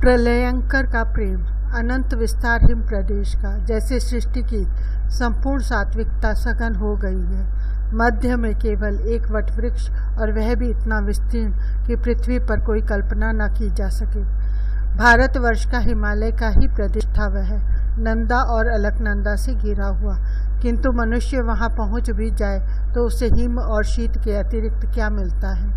प्रलयंकर का प्रेम अनंत विस्तारहीन प्रदेश का, जैसे सृष्टि की संपूर्ण सात्विकता सघन हो गई है। मध्य में केवल एक वटवृक्ष, और वह भी इतना विस्तीर्ण कि पृथ्वी पर कोई कल्पना न की जा सके। भारतवर्ष का हिमालय का ही प्रदेश था वह, नंदा और अलकनंदा से घिरा हुआ, किंतु मनुष्य वहां पहुंच भी जाए तो उसे हिम और शीत के अतिरिक्त क्या मिलता है।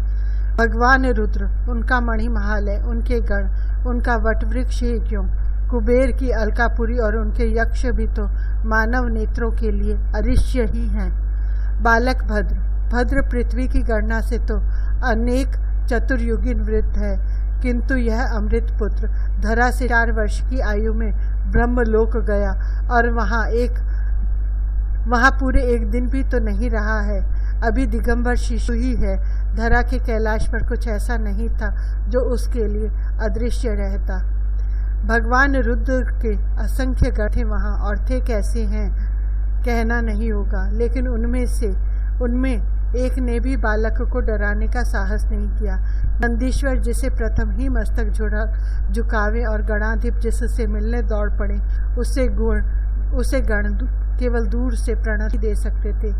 भगवान रुद्र, उनका मणिमहालय, उनके गण, उनका वटवृक्ष ही क्यों, कुबेर की अलकापुरी और उनके यक्ष भी तो मानव नेत्रों के लिए अदृश्य ही हैं। बालक भद्र पृथ्वी की गणना से तो अनेक चतुर्युगीन वृद्ध है, किंतु यह अमृत पुत्र धरा से 4 वर्ष की आयु में ब्रह्मलोक गया, और वहाँ पूरे एक दिन भी तो नहीं रहा है। अभी दिगंबर शिशु ही है। धरा के कैलाश पर कुछ ऐसा नहीं था जो उसके लिए अदृश्य रहता। भगवान रुद्र के असंख्य गण थे वहाँ, और थे कैसे हैं कहना नहीं होगा, लेकिन उनमें एक ने भी बालक को डराने का साहस नहीं किया। नंदीश्वर जिसे प्रथम ही मस्तक झुकावे और गणाधिप जिससे मिलने दौड़ पड़े, उसे गण केवल दूर से प्रणति दे सकते थे।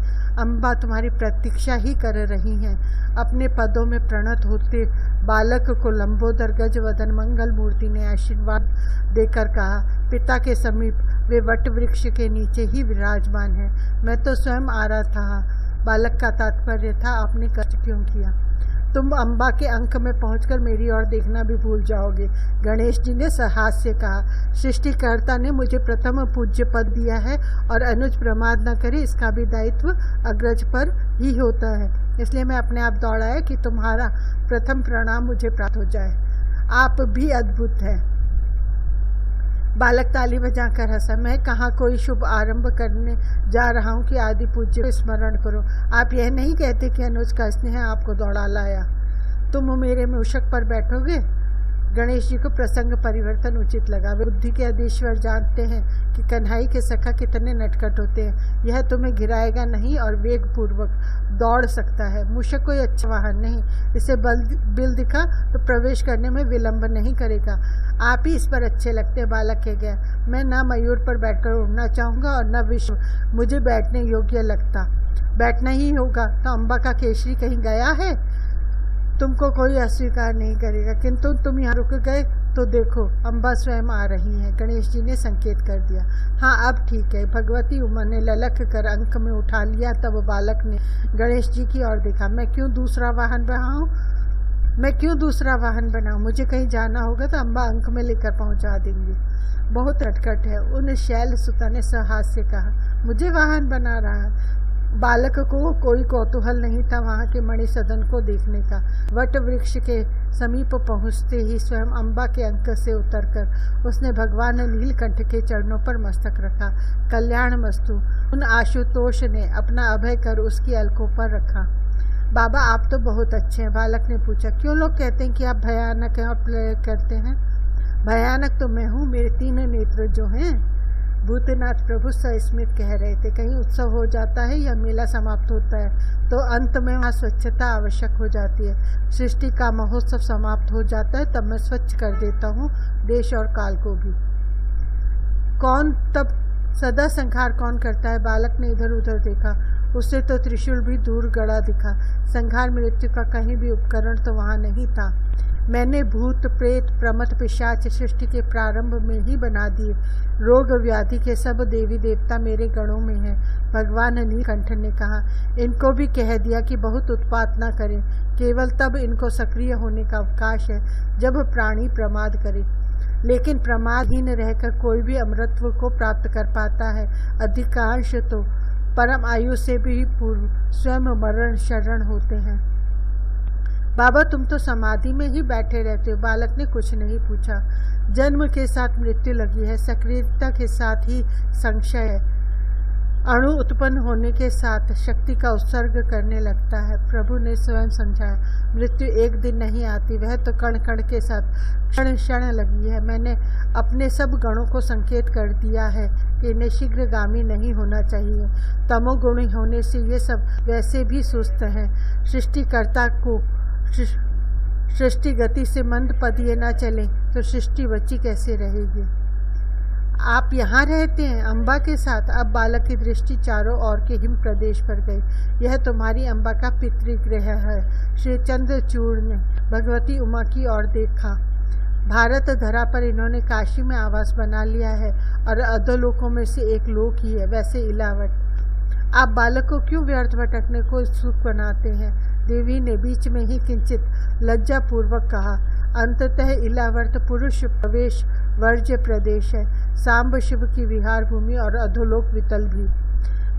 अम्बा तुम्हारी प्रतीक्षा ही कर रही हैं। अपने पदों में प्रणत होते बालक को लंबोदर गजवदन मंगल मूर्ति ने आशीर्वाद देकर कहा, पिता के समीप वे वट वृक्ष के नीचे ही विराजमान है। मैं तो स्वयं आ रहा था। बालक का तात्पर्य था, आपने कष्ट क्यों किया? तुम अम्बा के अंक में पहुंचकर मेरी ओर देखना भी भूल जाओगे। गणेश जी ने हास्य से कहा, सृष्टिकर्ता ने मुझे प्रथम पूज्य पद दिया है, और अनुज प्रमाद न करे इसका भी दायित्व अग्रज पर ही होता है। इसलिए मैं अपने आप दौड़ाया कि तुम्हारा प्रथम प्रणाम मुझे प्राप्त हो जाए। आप भी अद्भुत हैं। बालक ताली बजाकर हंसा। मैं कहाँ कोई शुभ आरंभ करने जा रहा हूँ कि आदि पूज्य को स्मरण करो। आप यह नहीं कहते कि अनुज का स्नेह आपको दौड़ा लाया। तुम मेरे मूषक पर बैठोगे? गणेश जी को प्रसंग परिवर्तन उचित लगा। वे बुद्धि के अधीश्वर जानते हैं कि कन्हई के सखा कितने नटखट होते हैं। यह तुम्हें गिराएगा नहीं और वेग पूर्वक दौड़ सकता है। मूषक कोई अच्छा वाहन नहीं, इसे बिल दिखा तो प्रवेश करने में विलंब नहीं करेगा। आप ही इस पर अच्छे लगते हैं। बालक कह गया, मैं न मयूर पर बैठकर उड़ना चाहूँगा और न विश्व मुझे बैठने योग्य लगता। बैठना ही होगा तो अम्बा का केसरी कहीं गया है? तुमको कोई अस्वीकार नहीं करेगा, किंतु तुम यहाँ रुक गए तो देखो अम्बा स्वयं आ रही है। गणेश जी ने संकेत कर दिया। हाँ, अब ठीक है। भगवती उमा ने ललक कर अंक में उठा लिया। तब बालक ने गणेश जी की ओर देखा। मैं क्यों दूसरा वाहन बनाऊं? मुझे कहीं जाना होगा तो अम्बा अंक में लेकर पहुंचा देंगी। बहुत नटखट है। उन शैल सुता ने सहास से कहा, मुझे वाहन बना रहा है। बालक को कोई कौतूहल नहीं था वहाँ के मणि सदन को देखने का। वट वृक्ष के समीप पहुँचते ही स्वयं अम्बा के अंक से उतरकर उसने भगवान नीलकंठ के चरणों पर मस्तक रखा। कल्याण मस्तु। उन आशुतोष ने अपना अभय कर उसकी अलकों पर रखा। बाबा, आप तो बहुत अच्छे हैं। बालक ने पूछा, क्यों लोग कहते हैं कि आप भयानक हैं और प्रलय करते हैं? भयानक तो मैं हूँ, मेरे 3 नेत्र जो हैं। भूतनाथ प्रभु सस्मित कह रहे थे, कहीं उत्सव हो जाता है या मेला समाप्त होता है तो अंत में वहाँ स्वच्छता आवश्यक हो जाती है। सृष्टि का महोत्सव समाप्त हो जाता है तब मैं स्वच्छ कर देता हूँ देश और काल को भी। कौन तब सदा संहार कौन करता है? बालक ने इधर उधर देखा। उससे तो त्रिशूल भी दूर गड़ा दिखा। संहार मृत्यु का कहीं भी उपकरण तो वहाँ नहीं था। मैंने भूत प्रेत प्रमथ पिशाच सृष्टि के प्रारंभ में ही बना दिए। रोग व्याधि के सब देवी देवता मेरे गणों में हैं। भगवान नीलकंठ ने कहा, इनको भी कह दिया कि बहुत उत्पात न करें। केवल तब इनको सक्रिय होने का अवकाश है जब प्राणी प्रमाद करे। लेकिन प्रमादहीन रहकर कोई भी अमरत्व को प्राप्त कर पाता है। अधिकांश तो परम आयु से भी पूर्व स्वयं मरण शरण होते हैं। बाबा, तुम तो समाधि में ही बैठे रहते हो। बालक ने कुछ नहीं पूछा। जन्म के साथ मृत्यु लगी है, सक्रियता के साथ ही संशय है। अणु उत्पन्न होने के साथ शक्ति का उत्सर्ग करने लगता है। प्रभु ने स्वयं समझाया, मृत्यु एक दिन नहीं आती, वह तो कण कण के साथ क्षण क्षण लगी है। मैंने अपने सब गणों को संकेत कर दिया है कि इन्हें शीघ्रगामी नहीं होना चाहिए। तमोगुणी होने से ये सब वैसे भी सुस्त हैं। सृष्टिकर्ता को सृष्टि गति से मंद पद ये न चले तो सृष्टि बची कैसे रहेगी। आप यहाँ रहते हैं अम्बा के साथ। अब बालक की दृष्टि चारों ओर के हिम प्रदेश पर गई। यह तुम्हारी अम्बा का पितृगृह है। श्री चंद्रचूड़ ने भगवती उमा की ओर देखा। भारत धरा पर इन्होंने काशी में आवास बना लिया है और अधोलोकों में से एक लोक ही है। वैसे इलावट आप बालक को क्यों व्यर्थ भटकने को सुख बनाते हैं। देवी ने बीच में ही किंचित लज्जापूर्वक कहा। अंततः इलावर्त पुरुष प्रवेश वर्ज्य प्रदेश है। सांब शिव की विहार भूमि और अधोलोक वितल भी।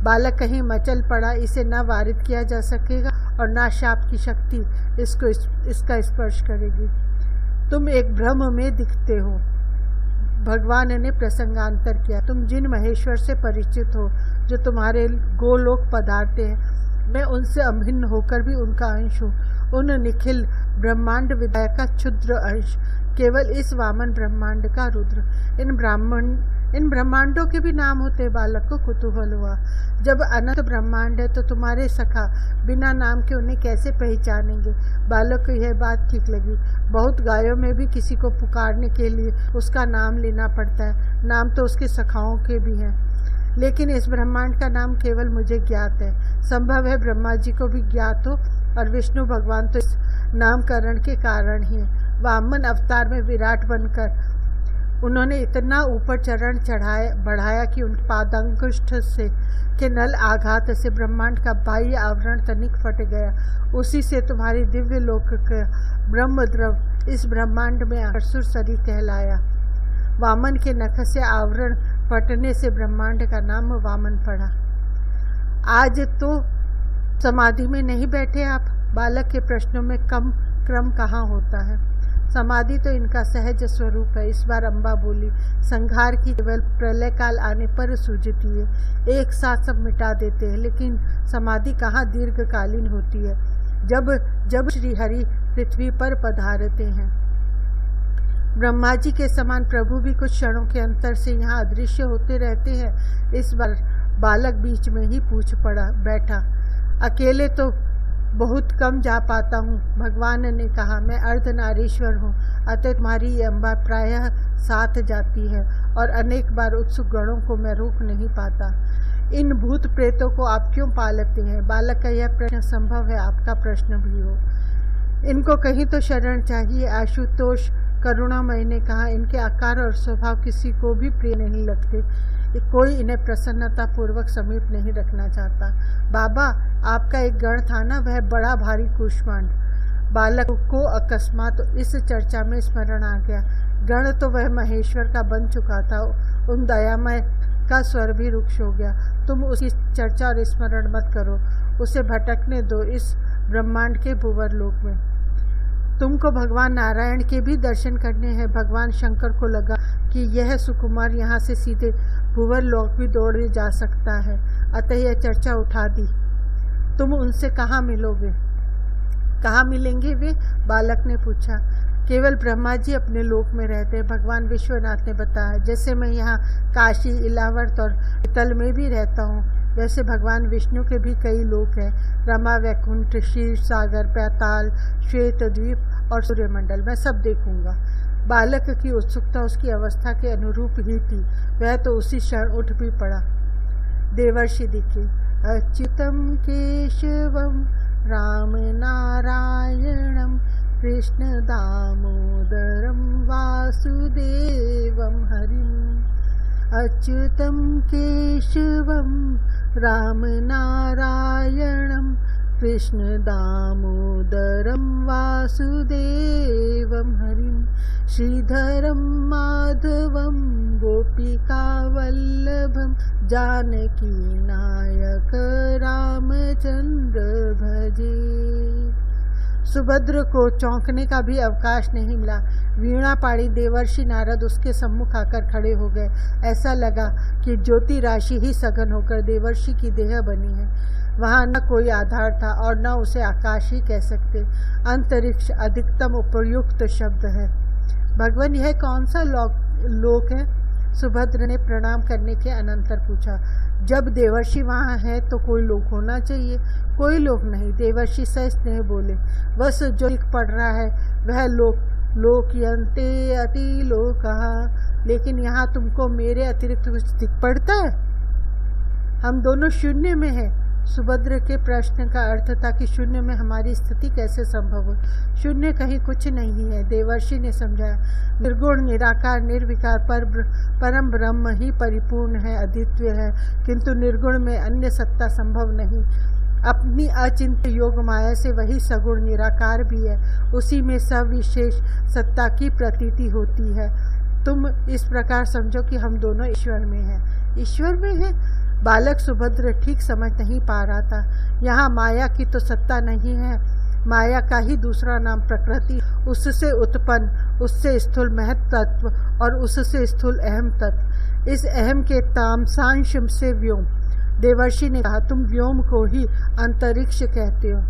बालक कहीं मचल पड़ा इसे न वारित किया जा सकेगा और न शाप की शक्ति इसका स्पर्श करेगी। तुम एक भ्रम में दिखते हो। भगवान ने प्रसंगांतर किया। तुम जिन महेश्वर से परिचित हो जो तुम्हारे गोलोक पधारते हैं, मैं उनसे अभिन्न होकर भी उनका अंश हूँ। उन निखिल ब्रह्मांड विधायक का क्षुद्र अंश, केवल इस वामन ब्रह्मांड का रुद्र। इन ब्रह्मांडों के भी नाम होते। बालक को कुतूहल हुआ। जब अनंत ब्रह्मांड है तो तुम्हारे सखा बिना नाम के उन्हें कैसे पहचानेंगे। बालक को यह बात ठीक लगी। बहुत गायों में भी किसी को पुकारने के लिए उसका नाम लेना पड़ता है। नाम तो उसके सखाओं के भी हैं, लेकिन इस ब्रह्मांड का नाम केवल मुझे ज्ञात है। संभव है ब्रह्मा जी को भी ज्ञात हो और विष्णु भगवान तो इस नामकरण के कारण ही है। वामन अवतार में विराट बनकर उन्होंने इतना ऊपर चरण बढ़ाया कि उन पादांगुष्ठ से के नल आघात से ब्रह्मांड का बाह्य आवरण तनिक फट गया। उसी से तुम्हारी दिव्य लोक का ब्रह्मद्रव इस ब्रह्मांड में आकर सरी कहलाया। वामन के नख से आवरण फटने से ब्रह्मांड का नाम वामन पड़ा। आज तो समाधि में नहीं बैठे आप। बालक के प्रश्नों में क्रम कहाँ होता है। समाधि तो इनका सहज स्वरूप है। इस बार अम्बा बोली। संहार की केवल प्रलय काल आने पर सूझती है। एक साथ सब मिटा देते हैं, लेकिन समाधि कहाँ दीर्घकालीन होती है। जब श्रीहरि पृथ्वी पर पधारते हैं। ब्रह्मा जी के समान प्रभु भी कुछ क्षणों के अंतर से यहाँ अदृश्य होते रहते हैं। इस बार बालक बीच में ही पूछ बैठा। अकेले तो बहुत कम जा पाता हूँ। भगवान ने कहा, मैं अर्धनारीश्वर हूँ, अतः तुम्हारी ये अम्बा प्रायः साथ जाती है और अनेक बार उत्सुक गणों को मैं रोक नहीं पाता। इन भूत प्रेतों को आप क्यों पालते हैं। बालक का यह प्रश्न संभव है आपका प्रश्न भी हो। इनको कहीं तो शरण चाहिए। आशुतोष करुणामय ने कहा, इनके आकार और स्वभाव किसी को भी प्रिय नहीं लगते। कोई इन्हें प्रसन्नता पूर्वक समीप नहीं रखना चाहता। बाबा, आपका एक गण था ना, वह बड़ा भारी कूष्मांड। बालक को अकस्मात इस चर्चा में स्मरण आ गया। गण तो वह महेश्वर का बन चुका था। उन दयामय का स्वर भी रुक्ष हो गया। तुम उसकी चर्चा और स्मरण मत करो, उसे भटकने दो इस ब्रह्मांड के भुवर लोक में। तुमको भगवान नारायण के भी दर्शन करने हैं। भगवान शंकर को लगा कि यह सुकुमार यहाँ से सीधे भुवर लोक भी दौड़े जा सकता है, अतः यह चर्चा उठा दी। तुम उनसे कहाँ मिलोगे। कहाँ मिलेंगे वे। बालक ने पूछा। केवल ब्रह्मा जी अपने लोक में रहते हैं। भगवान विश्वनाथ ने बताया, जैसे मैं यहाँ काशी, इलावर्त और पितल में भी रहता हूँ, वैसे भगवान विष्णु के भी कई लोक हैं। रमा, वैकुंठ, क्षीर सागर, पैताल, श्वेत द्वीप और सूर्यमंडल। मैं सब देखूंगा। बालक की उत्सुकता उसकी अवस्था के अनुरूप ही थी। वह तो उसी क्षण उठ भी पड़ा। देवर्षि दिखे। अच्युतम केशवम राम नारायणम कृष्ण दामोदरम वासुदेवम हरिम। अच्युतम केशवम राम नारायणम कृष्ण दामोदरम वासुदेवम हरिम। श्रीधरम माधवम गोपिका वल्लभम जानकी नायक रामचंद्र भजे। सुभद्र को चौंकने का भी अवकाश नहीं मिला। वीणा पाड़ी देवर्षि नारद उसके सम्मुख आकर खड़े हो गए। ऐसा लगा कि ज्योति राशि ही सघन होकर देवर्षि की देह बनी है। वहाँ न कोई आधार था और न उसे आकाश ही कह सकते। अंतरिक्ष अधिकतम उपयुक्त शब्द है। भगवान, यह कौन सा लोक है। सुभद्र ने प्रणाम करने के अनंतर पूछा, जब देवर्षि वहाँ है तो कोई लोक होना चाहिए। कोई लोक नहीं, देवर्षि सस्नेह बोले। बस जो दिख पड़ रहा है वह लोकयन्ते अति लोकहा, लेकिन यहाँ तुमको मेरे अतिरिक्त कुछ दिख पड़ता है? हम दोनों शून्य में हैं। सुभद्र के प्रश्न का अर्थ था कि शून्य में हमारी स्थिति कैसे संभव हो। शून्य कहीं कुछ नहीं है। देवर्षि ने समझाया, निर्गुण निराकार निर्विकार परम ब्रह्म ही परिपूर्ण है, अद्वितीय है, किंतु निर्गुण में अन्य सत्ता संभव नहीं। अपनी अचिंत्य योग माया से वही सगुण निराकार भी है, उसी में सविशेष सत्ता की प्रतीति होती है। तुम इस प्रकार समझो कि हम दोनों ईश्वर में हैं। ईश्वर में है? बालक सुभद्र ठीक समझ नहीं पा रहा था। यहाँ माया की तो सत्ता नहीं है, माया का ही दूसरा नाम प्रकृति, उससे उत्पन्न, उससे स्थूल महत तत्व और उससे स्थूल अहम तत्व, इस अहम के तामसांश से व्योम। देवर्षि ने कहा, तुम व्योम को ही अंतरिक्ष कहते हो,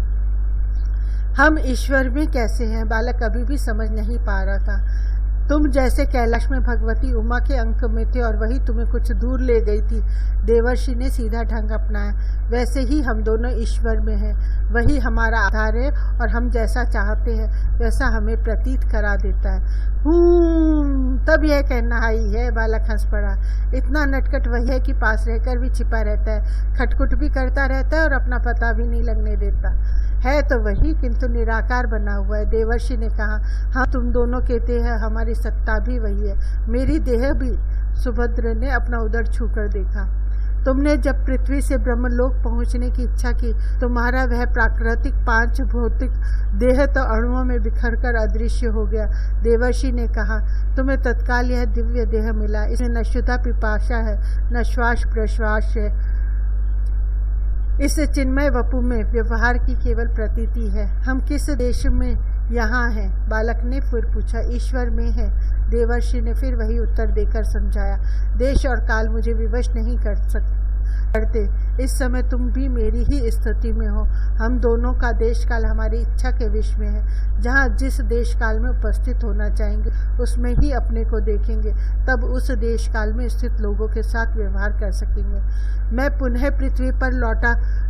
हम ईश्वर में कैसे हैं? बालक अभी भी समझ नहीं पा रहा था। तुम जैसे कैलाश में भगवती उमा के अंक में थे और वही तुम्हें कुछ दूर ले गई थी, देवर्षि ने सीधा ढंग अपनाया, वैसे ही हम दोनों ईश्वर में हैं। वही हमारा आधार है और हम जैसा चाहते हैं वैसा हमें प्रतीत करा देता है। तब यह कहना ही है। बालक हंस पड़ा। इतना नटखट वही है कि पास रहकर भी छिपा रहता है, खटखुट भी करता रहता है और अपना पता भी नहीं लगने देता है, तो वही किंतु निराकार बना हुआ है। देवर्षि ने कहा, हाँ तुम दोनों कहते हैं, हमारी सत्ता भी वही है, मेरी देह भी। सुभद्र ने अपना उदर छूकर देखा। तुमने जब पृथ्वी से ब्रह्मलोक पहुंचने की इच्छा की, तुम्हारा वह प्राकृतिक पांच भौतिक देह तो अणुओं में बिखर कर अदृश्य हो गया। देवर्षि ने कहा, तुम्हें तत्काल यह दिव्य देह मिला, इसमें न शुद्धा पिपाशा है, न श्वास प्रश्वास है, इस चिन्मय वपु में व्यवहार की केवल प्रतीति है। हम किस देश में यहाँ हैं? बालक ने फिर पूछा। ईश्वर में है। देवर्षि ने फिर वही उत्तर देकर समझाया, देश और काल मुझे विवश नहीं करते। इस समय तुम भी मेरी ही स्थिति में हो। हम दोनों का देश काल हमारी इच्छा के विष में है। जहाँ जिस देश काल में उपस्थित होना चाहेंगे उसमें ही अपने को देखेंगे, तब उस देश काल में स्थित लोगों के साथ व्यवहार कर सकेंगे। मैं पुनः पृथ्वी पर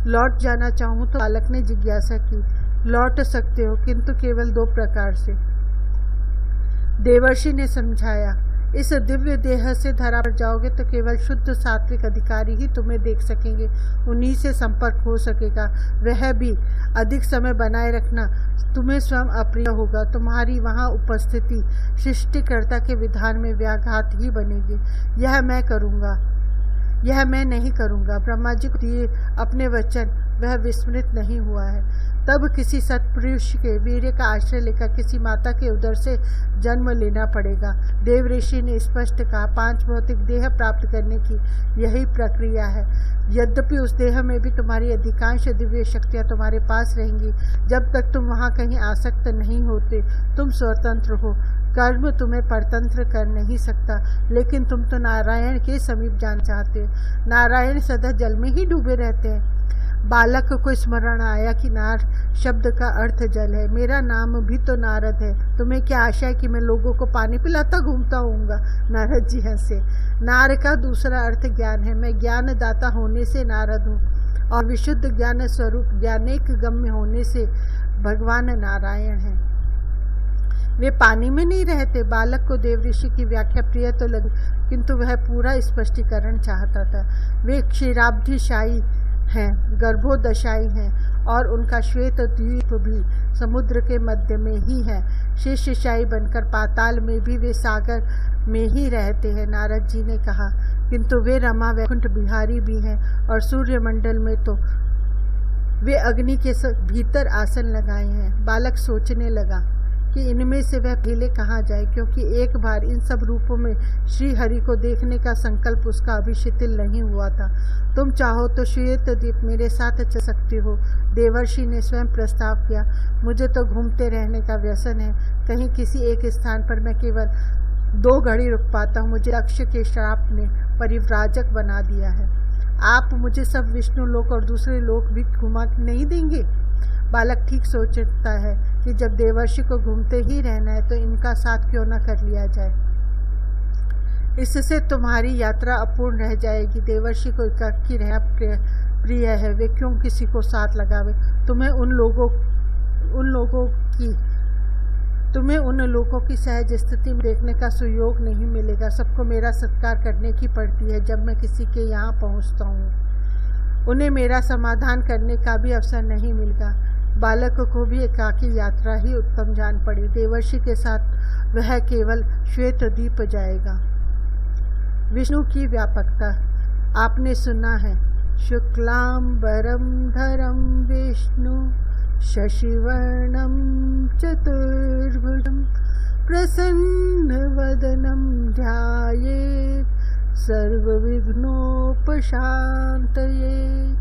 लौट जाना चाहूँ तो? बालक ने जिज्ञासा की। लौट सकते हो, किंतु केवल 2 प्रकार से। देवर्षि ने समझाया, इस दिव्य देह से धरा पर जाओगे तो केवल शुद्ध सात्विक अधिकारी ही तुम्हें देख सकेंगे, उन्हीं से संपर्क हो सकेगा। वह भी अधिक समय बनाए रखना तुम्हें स्वयं अप्रिय होगा। तुम्हारी वहाँ उपस्थिति सृष्टिकर्ता के विधान में व्याघात ही बनेगी। यह मैं नहीं करूँगा। ब्रह्मा जी को दिए अपने वचन वह विस्मृत नहीं हुआ है। तब किसी सत्पुरुष के वीर्य का आश्रय लेकर किसी माता के उदर से जन्म लेना पड़ेगा। देव ऋषि ने स्पष्ट कहा, 5 भौतिक देह प्राप्त करने की यही प्रक्रिया है। यद्यपि उस देह में भी तुम्हारी अधिकांश दिव्य शक्तियाँ तुम्हारे पास रहेंगी। जब तक तुम वहाँ कहीं आसक्त नहीं होते तुम स्वतंत्र हो। कर्म तुम्हें परतंत्र कर नहीं सकता, लेकिन तुम तो नारायण के समीप जाना चाहते हो। नारायण सदा जल में ही डूबे रहते हैं। बालक को स्मरण आया कि नार शब्द का अर्थ जल है। मेरा नाम भी तो नारद है। तुम्हें क्या आशा है कि मैं लोगों को पानी पिलाता घूमता होऊंगा? नारद जी हंसे। नार का दूसरा अर्थ ज्ञान है। मैं ज्ञान दाता होने से नारद हूँ और विशुद्ध ज्ञान स्वरूप ज्ञानेक गम्य होने से भगवान नारायण है। वे पानी में नहीं रहते। बालक को देव ऋषि की व्याख्या प्रिय तो लगी, किंतु वह पूरा स्पष्टीकरण चाहता था। वे क्षीराब्धिशायी हैं, गर्भोदशाई हैं और उनका श्वेत द्वीप भी समुद्र के मध्य में ही है। शेषशायी बनकर पाताल में भी वे सागर में ही रहते हैं। नारद जी ने कहा, किंतु वे रमा वैकुंठ बिहारी भी हैं और सूर्यमंडल में तो वे अग्नि के भीतर आसन लगाए हैं। बालक सोचने लगा कि इनमें से वह पहले कहाँ जाए, क्योंकि एक बार इन सब रूपों में श्री हरि को देखने का संकल्प उसका अभी शिथिल नहीं हुआ था। तुम चाहो तो श्वेत द्वीप मेरे साथ चल सकते हो। देवर्षि ने स्वयं प्रस्ताव किया। मुझे तो घूमते रहने का व्यसन है। कहीं किसी एक स्थान पर मैं केवल 2 घड़ी रुक पाता हूँ। मुझे अक्ष के श्राप ने परिव्राजक बना दिया है। आप मुझे सब विष्णु लोक और दूसरे लोक भी घुमा नहीं देंगे? बालक ठीक सोचता है कि जब देवर्षि को घूमते ही रहना है तो इनका साथ क्यों न कर लिया जाए। इससे तुम्हारी यात्रा अपूर्ण रह जाएगी। देवर्षि को एकाकी रहना प्रिय है, वे क्यों किसी को साथ लगावे। तुम्हें उन लोगों की सहज स्थिति में देखने का सुयोग नहीं मिलेगा। सबको मेरा सत्कार करने की पड़ती है जब मैं किसी के यहाँ पहुँचता हूँ। उन्हें मेरा समाधान करने का भी अवसर नहीं मिलेगा। बालक को भी एकाकी यात्रा ही उत्तम जान पड़ी। देवर्षि के साथ वह केवल श्वेत द्वीप जाएगा। विष्णु की व्यापकता आपने सुना है, शुक्लांबरम धरम विष्णु शशिवर्णम चतुर्भुजम प्रसन्न वदनम ध्यायेत् सर्वविघ्नोपशान्तये।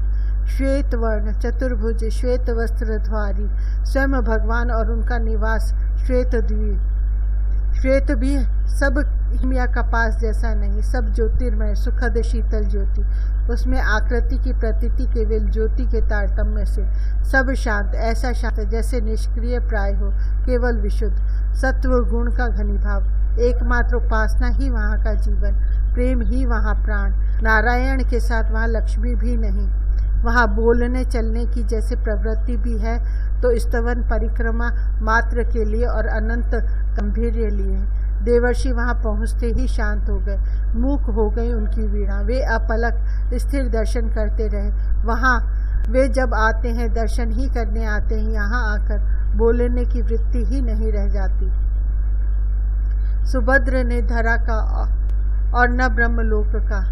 श्वेत वर्ण चतुर्भुज श्वेत वस्त्रधारी स्वयं भगवान और उनका निवास श्वेत द्वीप। श्वेत भी सब हिमया कपास जैसा नहीं, सब ज्योतिर्मय सुखद शीतल ज्योति। उसमें आकृति की प्रतीति केवल ज्योति के तारतम्य से। सब शांत, ऐसा शांत जैसे निष्क्रिय प्राय हो, केवल विशुद्ध सत्व गुण का घनीभाव। एकमात्र उपासना ही वहाँ का जीवन, प्रेम ही वहाँ प्राण। नारायण के साथ वहाँ लक्ष्मी भी नहीं। वहाँ बोलने चलने की जैसे प्रवृत्ति भी है तो स्तवन परिक्रमा मात्र के लिए और अनंत गंभीर्य लिए। देवर्षि वहाँ पहुँचते ही शांत हो गए, मूक हो गई उनकी वीणा। वे अपलक स्थिर दर्शन करते रहे। वहाँ वे जब आते हैं दर्शन ही करने आते हैं, यहाँ आकर बोलने की वृत्ति ही नहीं रह जाती। सुभद्र ने धरा का और न ब्रह्मलोक का,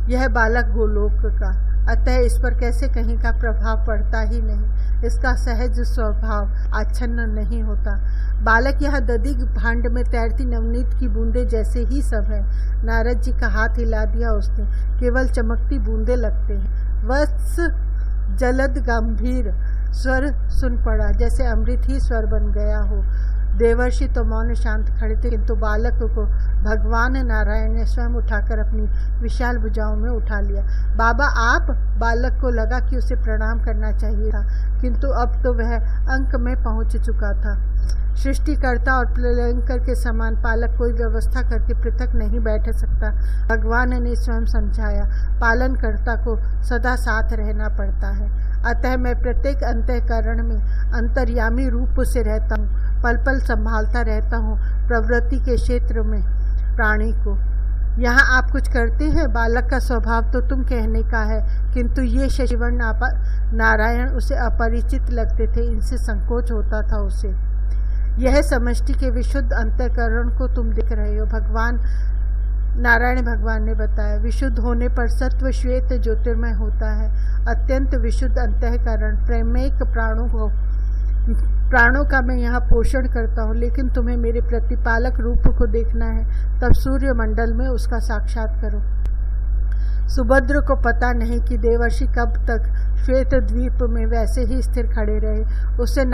यह बालक गोलोक का, अतः इस पर कैसे कहीं का प्रभाव पड़ता ही नहीं। इसका सहज स्वभाव आच्छन्न नहीं होता। बालक यह दधिक भांड में तैरती नवनीत की बूंदे जैसे ही सब है। नारद जी का हाथ हिला दिया उसने, केवल चमकती बूंदे लगते हैं। वत्स जलद गंभीर स्वर सुन पड़ा, जैसे अमृत ही स्वर बन गया हो। देवर्षि तो मौन शांत खड़े थे, किंतु बालक को भगवान नारायण ने स्वयं उठाकर अपनी विशाल भुजाओं में उठा लिया। बाबा आप? बालक को लगा कि उसे प्रणाम करना चाहिए था, किंतु अब तो वह अंक में पहुंच चुका था। सृष्टिकर्ता और प्रलयंकर के समान पालक कोई व्यवस्था करके पृथक नहीं बैठ सकता। भगवान ने स्वयं समझाया, पालनकर्ता को सदा साथ रहना पड़ता है। अतः मैं प्रत्येक अंतःकरण में अंतर्यामी रूप से रहता हूँ, पल पल संभालता रहता हूँ प्रवृत्ति के क्षेत्र में प्राणी को। यहाँ आप कुछ करते हैं? बालक का स्वभाव तो तुम कहने का है, किंतु ये शशिवर्ण नारायण उसे अपरिचित लगते थे, इनसे संकोच होता था उसे। यह समष्टि के विशुद्ध अंतःकरण को तुम देख रहे हो। नारायण भगवान ने बताया, विशुद्ध होने पर सत्व श्वेत ज्योतिर्मय होता है। अत्यंत विशुद्ध अंतःकरण प्रेमैक प्राणों का मैं यहाँ पोषण करता हूँ, लेकिन तुम्हें मेरे प्रतिपालक रूप को देखना है, तब सूर्य मंडल में उसका साक्षात करो। सुभद्र को पता नहीं कि देवर्षि कब तक श्वेत द्वीप में वैसे ही स्थिर खड़े रहे। उसे श्री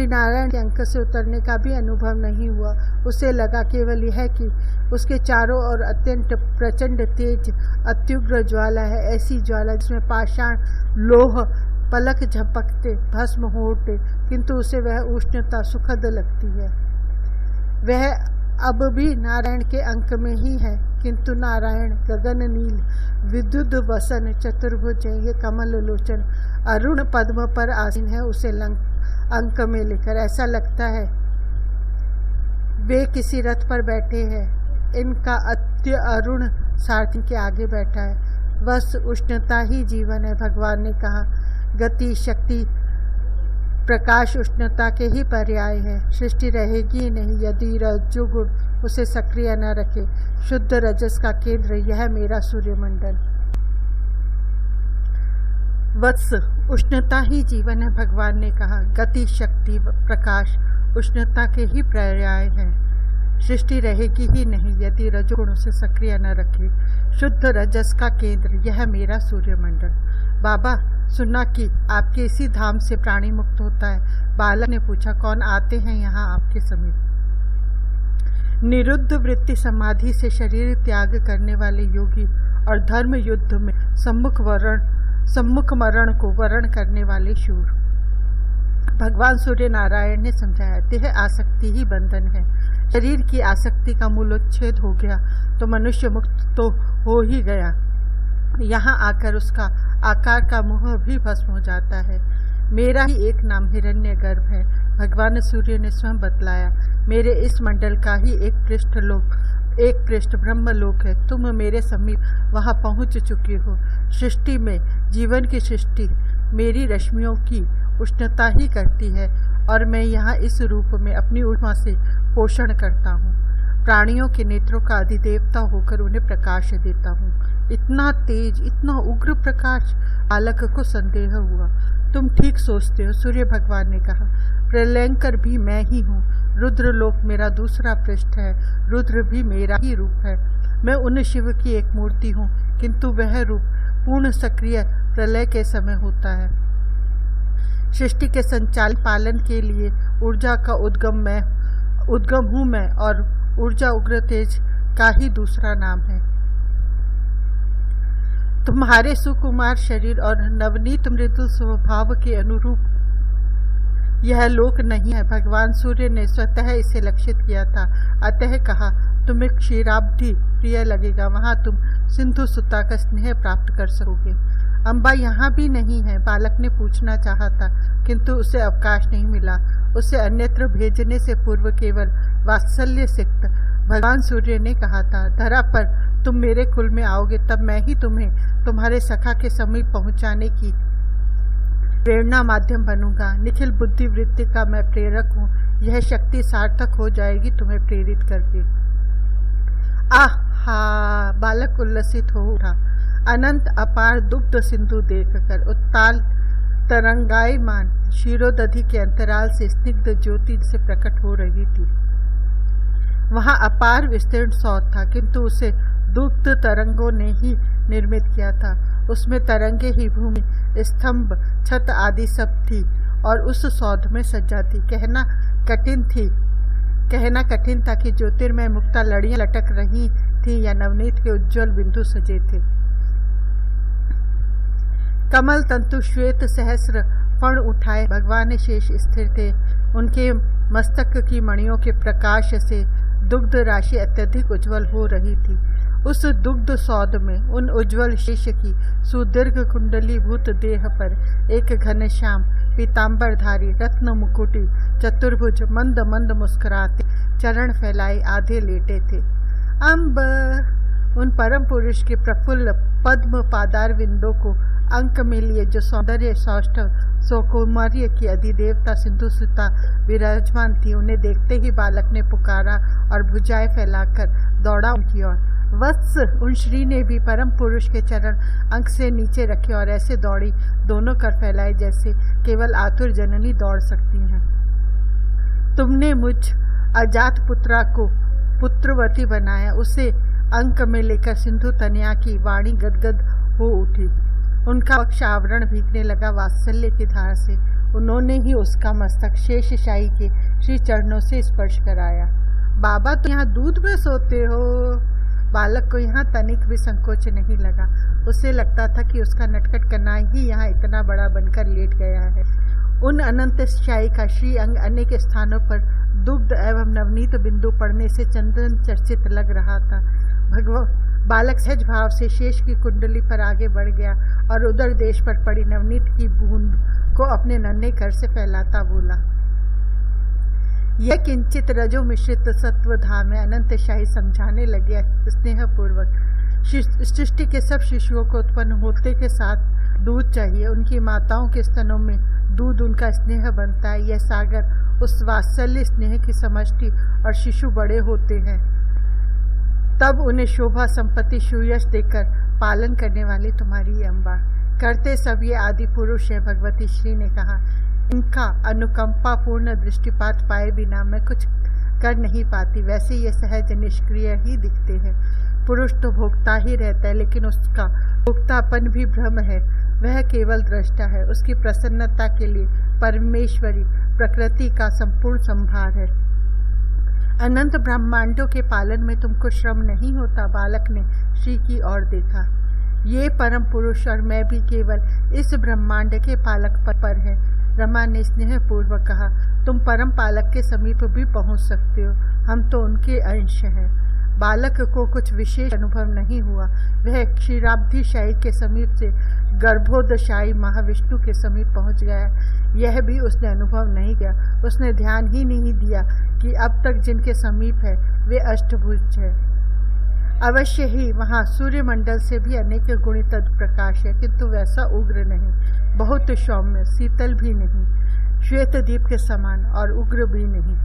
नारायण के अंक से उतरने का भी अनुभव नहीं हुआ। उसे लगा केवल यह कि उसके चारों ओर अत्यंत प्रचंड तेज अत्युग्र ज्वाला है, ऐसी ज्वाला जिसमें पाषाण लोह पलक झपकते भस्म होते, किंतु उसे वह उष्णता सुखद लगती है। वह अब भी नारायण के अंक में ही है, किंतु नारायण गगन नील विद्युत वसन चतुर्भुज है, ये कमल लोचन अरुण पद्म पर आसीन है। उसे अंक में लेकर ऐसा लगता है वे किसी रथ पर बैठे हैं, इनका अत्य अरुण सारथी के आगे बैठा है। बस उष्णता ही जीवन है। भगवान ने कहा, गति शक्ति प्रकाश उष्णता के ही पर्याय है। सृष्टि रहेगी नहीं यदि रज्जुगुण उसे सक्रिय न रखे। शुद्ध रजस का केंद्र यह मेरा सूर्यमंडल। वत्स उष्णता ही जीवन है। भगवान ने कहा, गति शक्ति प्रकाश उष्णता के ही पर्याय है। सृष्टि रहेगी ही नहीं यदि रजोगुण उसे सक्रिय न रखे। शुद्ध रजस का केंद्र यह मेरा सूर्यमंडल। बाबा सुना कि आपके इसी धाम से प्राणी मुक्त होता है। बालक ने पूछा, कौन आते हैं यहाँ आपके समीप? निरुद्ध वृत्ति समाधि से शरीर त्याग करने वाले योगी और धर्म युद्ध में सम्मुख मरण को वरण करने वाले शूर। भगवान सूर्य नारायण ने समझाया, देह आसक्ति ही बंधन है। शरीर की आसक्ति का मूलोच्छेद हो गया तो मनुष्य मुक्त तो हो ही गया, यहाँ आकर उसका आकार का मोह भी भस्म हो जाता है। मेरा ही एक नाम हिरण्यगर्भ है, भगवान सूर्य ने स्वयं बतलाया। मेरे इस मंडल का ही एक पृष्ठ ब्रह्मलोक है। तुम मेरे समीप वहाँ पहुँच चुके हो। सृष्टि में जीवन की सृष्टि मेरी रश्मियों की उष्णता ही करती है और मैं यहाँ इस रूप में अपनी ऊष्मा से पोषण करता हूँ। प्राणियों के नेत्रों का अधिदेवता होकर उन्हें प्रकाश देता हूँ। इतना तेज, इतना उग्र प्रकाश, बालक को संदेह हुआ। तुम ठीक सोचते हो, सूर्य भगवान ने कहा। प्रलयंकर भी मैं ही हूँ। रुद्रलोक मेरा दूसरा पृष्ठ है। रुद्र भी मेरा ही रूप है। मैं उन शिव की एक मूर्ति हूँ, किंतु वह रूप पूर्ण सक्रिय प्रलय के समय होता है। सृष्टि के संचालन पालन के लिए ऊर्जा का उद्गम हूँ मैं, और ऊर्जा उग्र तेज का ही दूसरा नाम है। तुम्हारे सुकुमार शरीर और नवनीत मृदुल स्वभाव के अनुरूप यह लोक नहीं है। भगवान सूर्य ने स्वतः इसे लक्षित किया था, अतः कहा तुम्हें क्षीराब्धि प्रिय लगेगा, वहां तुम सिंधु सुता का स्नेह प्राप्त कर सकोगे। अम्बा यहाँ भी नहीं है, बालक ने पूछना चाहा था, किंतु उसे अवकाश नहीं मिला। उसे अन्यत्र भेजने से पूर्व केवल वात्सल्य सिक्त भगवान सूर्य ने कहा था, धरा पर तुम मेरे कुल में आओगे तब मैं ही तुम्हें तुम्हारे सखा के समीप पहुंचाने की प्रेरणा माध्यम बनूंगा। निखिल बुद्धि वृत्ति का मैं प्रेरक हूँ। यह शक्ति सार्थक हो जाएगी तुम्हें प्रेरित करके। आहा! बालक उल्लसित हो उठा। अनंत अपार दुग्ध सिंधु देखकर उत्ताल तरंगायमान क्षीरोदधि के अंतराल से स्निग्ध ज्योति से प्रकट हो रही थी। वहां अपार विस्तीर्ण सौध था, किंतु उसे दुग्ध तरंगों ने ही निर्मित किया था। उसमें तरंगे ही भूमि, स्तंभ, छत आदि सब थी और उस सौध में सज्जा थी। कहना कठिन था कि ज्योतिर्मय मुक्ता लड़ियां लटक रही थी या नवनीत के उज्जवल बिंदु सजे थे। कमल तंतु श्वेत सहस्र फण उठाए भगवान शेष स्थिर थे। उनके मस्तक की मणियों के प्रकाश से दुग्ध राशि अत्यधिक उज्जवल हो रही थी। उस दुग्ध सौध में उन उज्जवल शेष की सुदीर्घ कुंडलीभूत देह पर एक घनश्याम पीतांबरधारी रत्न मुकुटी चतुर्भुज मंद मंद मुस्कुराते चरण फैलाए आधे लेटे थे। अम्ब उन परम पुरुष के प्रफुल्ल पद्म पादार विंदों को अंक में लिए जो सौंदर्य सौष्ठव सौकुमार्य की अधिदेवता सिंधु सुता विराजमान थी, उन्हें देखते ही बालक ने पुकारा और भुजाएं फैलाकर दौड़ा उनकी ओर। वत्स उन श्री ने भी परम पुरुष के चरण अंक से नीचे रखे और ऐसे दौड़ी, दोनों कर फैलाए जैसे केवल आतुर जननी दौड़ सकती हैं। तुमने मुझ अजात पुत्रा को पुत्रवती बनाया। उसे अंक में लेकर सिंधु तनया की वाणी गदगद हो उठी। उनका वक्ष आवरण भीगने लगा वात्सल्य की धार से। उन्होंने ही उसका मस्तक शेषशाही के श्री चरणों से स्पर्श कराया। बाबा तो यहाँ दूध में सोते हो। बालक को यहाँ तनिक भी संकोच नहीं लगा। उसे लगता था कि उसका नटखट कन्हैया ही यहाँ इतना बड़ा बनकर लेट गया है। उन अनंत शाही का श्री अंग अनेक स्थानों पर दुग्ध एवं नवनीत बिंदु पड़ने से चंदन चर्चित लग रहा था। बालक सहज भाव से शेष की कुंडली पर आगे बढ़ गया और उदर देश पर पड़ी नवनीत की बूंद को अपने नन्हे कर से फैलाता बोला, यह किंचित रजो मिश्रित सत्व धाम है। अनंत शाही समझाने लगे स्नेहपूर्वक, सृष्टि के सब शिशुओं को उत्पन्न होते के साथ दूध चाहिए। उनकी माताओं के स्तनों में दूध उनका स्नेह बनता है। यह सागर उस वात्सल्य स्नेह की समष्टि और शिशु बड़े होते हैं तब उन्हें शोभा संपत्ति सुयश देकर पालन करने वाली तुम्हारी अम्बा। करते सब ये आदि पुरुष है। भगवती श्री ने कहा, इनका अनुकंपा पूर्ण दृष्टिपात पाए बिना मैं कुछ कर नहीं पाती। वैसे ये सहज निष्क्रिय ही दिखते हैं। पुरुष तो भोगता ही रहता है, लेकिन उसका भोक्तापन भी भ्रम है। वह केवल दृष्टा है। उसकी प्रसन्नता के लिए परमेश्वरी प्रकृति का संपूर्ण संभार है। अनंत ब्रह्मांडों के पालन में तुमको श्रम नहीं होता। बालक ने श्री की ओर देखा। ये परम पुरुष और मैं भी केवल इस ब्रह्मांड के पालक पर है। रमा ने स्नेहपूर्वक कहा, तुम परम पालक के समीप भी पहुंच सकते हो, हम तो उनके अंश हैं। बालक को कुछ विशेष अनुभव नहीं हुआ। वह क्षीराब्धिशायी के समीप से गर्भोदशायी महाविष्णु के समीप पहुंच गया। यह भी उसने अनुभव नहीं किया। उसने ध्यान ही नहीं दिया कि अब तक जिनके समीप है वे अष्टभुज है। अवश्य ही वहाँ सूर्यमंडल से भी अनेक गुणित प्रकाश है, किंतु वैसा उग्र नहीं, बहुत सौम्य, शीतल भी नहीं, श्वेत दीप के समान और उग्र भी नहीं।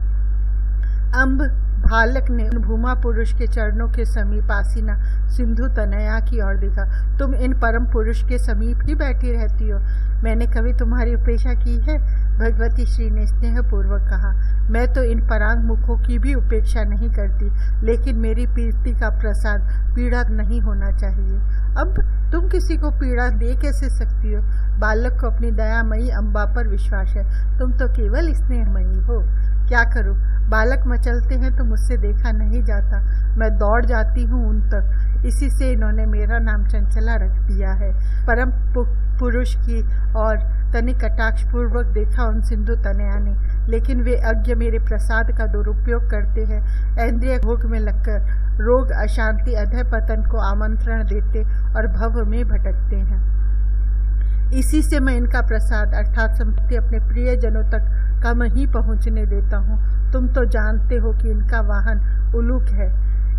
अम्ब बालक ने भूमा पुरुष के चरणों के समीप आसीना सिंधु तनया की ओर देखा। तुम इन परम पुरुष के समीप ही बैठी रहती हो, मैंने कभी तुम्हारी उपेक्षा की है? भगवती श्री ने स्नेहपूर्वक कहा, मैं तो इन परांग मुखों की भी उपेक्षा नहीं करती, लेकिन मेरी प्रीति का प्रसाद पीड़ा नहीं होना चाहिए। अब तुम किसी को पीड़ा दे कैसे सकती हो? बालक को अपनी दयामयी अम्बा पर विश्वास है, तुम तो केवल स्नेहमयी हो। क्या करूं, बालक मचलते हैं तो मुझसे देखा नहीं जाता, मैं दौड़ जाती हूँ उन तक, इसी से इन्होंने मेरा नाम चंचला रख दिया है। परम पुरुष की और तनिक कटाक्ष पूर्वक देखा उन सिंधु तनया ने, लेकिन वे अज्ञ मेरे प्रसाद का दुरुपयोग करते हैं, इंद्रिय भोग में लगकर रोग, अशांति, अधः पतन को आमंत्रण देते और भव में भटकते हैं। इसी से मैं इनका प्रसाद अर्थात संपत्ति अपने प्रियजनों तक कम ही पहुँचने देता हूँ। तुम तो जानते हो कि इनका वाहन उलूक है।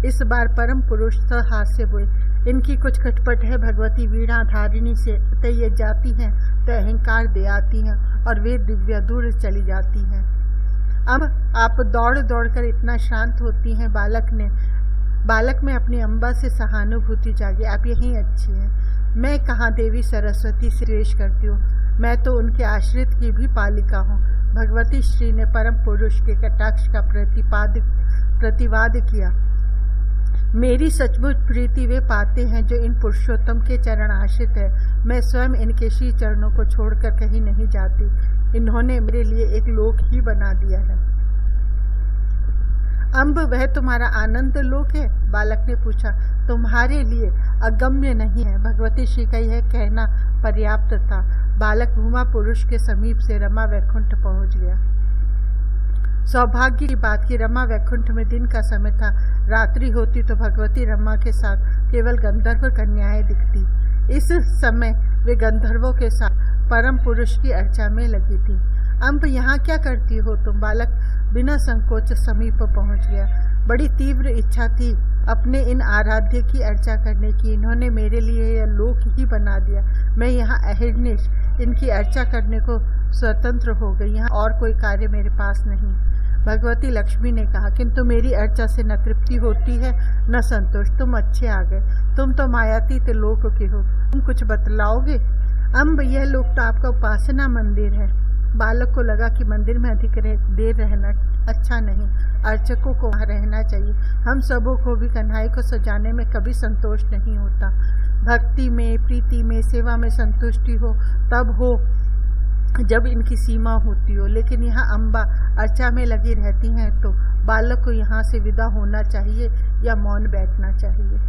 इस बार परम पुरुष हास्य हुए। इनकी कुछ खटपट है। भगवती वीणा धारिणी से ये जाती हैं तो अहंकार दे आती हैं और वे दिव्य दूर चली जाती हैं। अब आप दौड़ दौड़ कर इतना शांत होती हैं। बालक में अपनी अम्बा से सहानुभूति जागी। आप यहीं अच्छी हैं, मैं कहाँ देवी सरस्वती से द्वेष करती हूँ, मैं तो उनके आश्रित की भी पालिका हूँ। भगवती श्री ने परम पुरुष के कटाक्ष का प्रतिवाद किया। मेरी सचमुच प्रीति वे पाते हैं जो इन पुरुषोत्तम के चरण आश्रित है। मैं स्वयं इनके श्री चरणों को छोड़कर कहीं नहीं जाती। इन्होंने मेरे लिए एक लोक ही बना दिया है। अम्ब, वह तुम्हारा आनंद लोक है? बालक ने पूछा। तुम्हारे लिए अगम्य नहीं है। भगवती श्री का यह कहना पर्याप्त था। बालक भूमा पुरुष के समीप से रमा वैकुंठ पहुंच गया। सौभाग्य की बात की रमा वैकुंठ में दिन का समय था। रात्रि होती तो भगवती रमा के साथ केवल गंधर्व कन्याएं दिखती। इस समय वे गंधर्वों के साथ परम पुरुष की अर्चा में लगी थी। अम्ब, यहाँ क्या करती हो तुम? बालक बिना संकोच समीप पहुंच गया। बड़ी तीव्र इच्छा थी अपने इन आराध्य की अर्चा करने की। इन्होंने मेरे लिए यह लोक ही बना दिया। मैं यहाँ अहिर्निश इनकी अर्चा करने को स्वतंत्र हो गई। यहाँ और कोई कार्य मेरे पास नहीं। भगवती लक्ष्मी ने कहा, किंतु मेरी अर्चा से न तृप्ति होती है न संतोष। तुम अच्छे आ गए। तुम तो मायातीत लोक के हो। तुम कुछ बतलाओगे? अम्ब, यह लोक तो आपका उपासना मंदिर है। बालक को लगा कि मंदिर में अधिक देर रहना अच्छा नहीं, अर्चकों को वहाँ रहना चाहिए। हम सबों को भी कन्हैया को सजाने में कभी संतोष नहीं होता। भक्ति में, प्रीति में, सेवा में संतुष्टि हो तब हो जब इनकी सीमा होती हो, लेकिन यहाँ अम्बा अर्चा में लगी रहती हैं तो बालक को यहाँ से विदा होना चाहिए या मौन बैठना चाहिए।